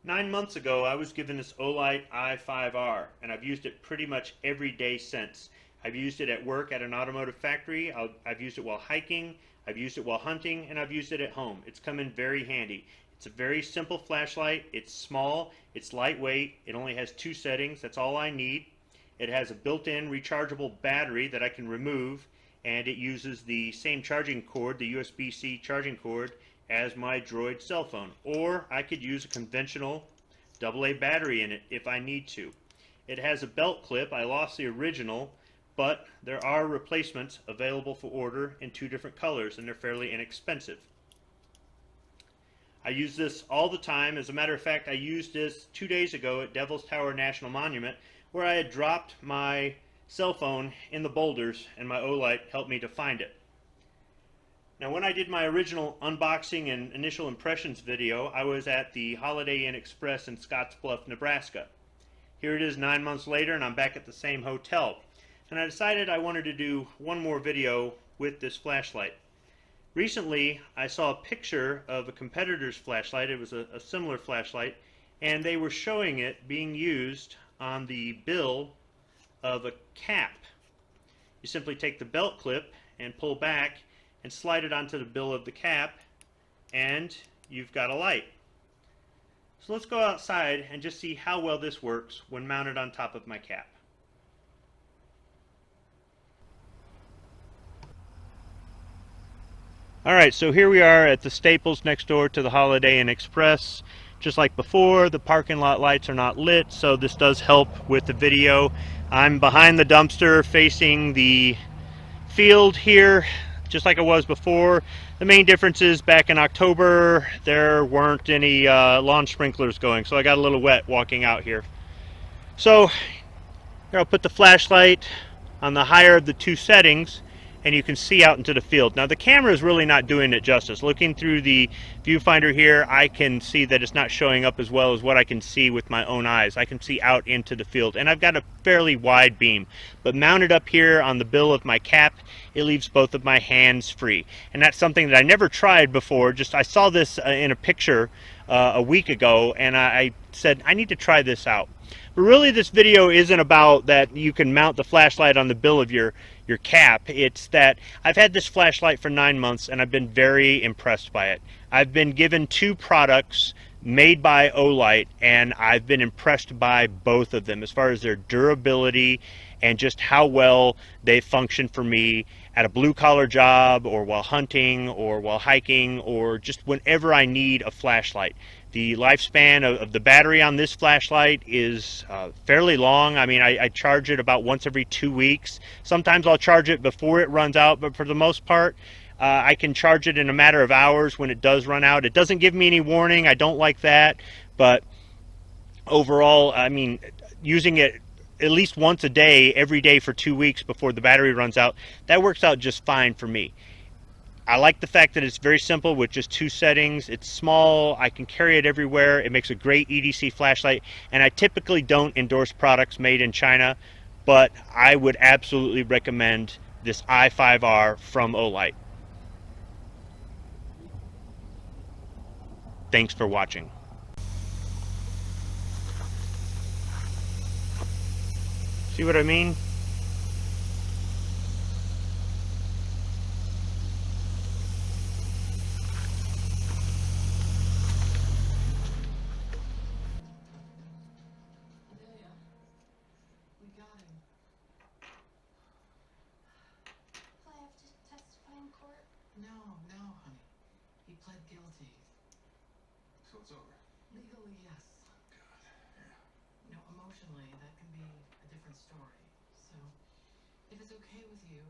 9 months ago, I was given this OLight i5R, and I've used it pretty much every day since. I've used it at work at an automotive factory, I've used it while hiking, I've used it while hunting, and I've used it at home. It's come in very handy. It's a very simple flashlight. It's small, it's lightweight, it only has 2 settings, that's all I need. It has a built-in rechargeable battery that I can remove, and it uses the same charging cord, the USB-C charging cord, as my Droid cell phone. Or I could use a conventional AA battery in it if I need to. It has a belt clip. I lost the original, but there are replacements available for order in 2 different colors, and they're fairly inexpensive. I use this all the time. As a matter of fact, I used this 2 days ago at Devil's Tower National Monument, where I had dropped my cell phone in the boulders, and my OLight helped me to find it. Now, when I did my original unboxing and initial impressions video, I was at the Holiday Inn Express in Scottsbluff, Nebraska. Here it is 9 months later, and I'm back at the same hotel. And I decided I wanted to do one more video with this flashlight. Recently, I saw a picture of a competitor's flashlight. It was a similar flashlight, and they were showing it being used on the bill of a cap. You simply take the belt clip and pull back and slide it onto the bill of the cap, and you've got a light. So let's go outside and just see how well this works when mounted on top of my cap. Alright, so here we are at the Staples next door to the Holiday Inn Express. Just like before, the parking lot lights are not lit, so this does help with the video. I'm behind the dumpster facing the field here, just like I was before. The main difference is back in October there weren't any lawn sprinklers going, so I got a little wet walking out here. So here I'll put the flashlight on the higher of the 2 settings, and you can see out into the field. Now the camera is really not doing it justice. Looking through the viewfinder here, I can see that it's not showing up as well as what I can see with my own eyes. I can see out into the field, and I've got a fairly wide beam. But mounted up here on the bill of my cap, it leaves both of my hands free. And that's something that I never tried before. I saw this in a picture a week ago, and I said, I need to try this out. But really this video isn't about that you can mount the flashlight on the bill of your cap. It's that I've had this flashlight for 9 months and I've been very impressed by it. I've been given 2 products made by OLight, and I've been impressed by both of them as far as their durability and just how well they function for me at a blue-collar job, or while hunting, or while hiking, or just whenever I need a flashlight. The lifespan of the battery on this flashlight is fairly long. I mean, I charge it about once every 2 weeks. Sometimes I'll charge it before it runs out, but for the most part, I can charge it in a matter of hours when it does run out. It doesn't give me any warning. I don't like that, but overall, I mean, using it at least once a day, every day for 2 weeks before the battery runs out, that works out just fine for me. I like the fact that it's very simple with just 2 settings. It's small, I can carry it everywhere. It makes a great EDC flashlight, and I typically don't endorse products made in China, but I would absolutely recommend this i5R from OLight. Thanks for watching. See what I mean? No, honey. He pled guilty. So it's over? Legally, yes. God, yeah. You know, emotionally, that can be a different story. So, if it's okay with you,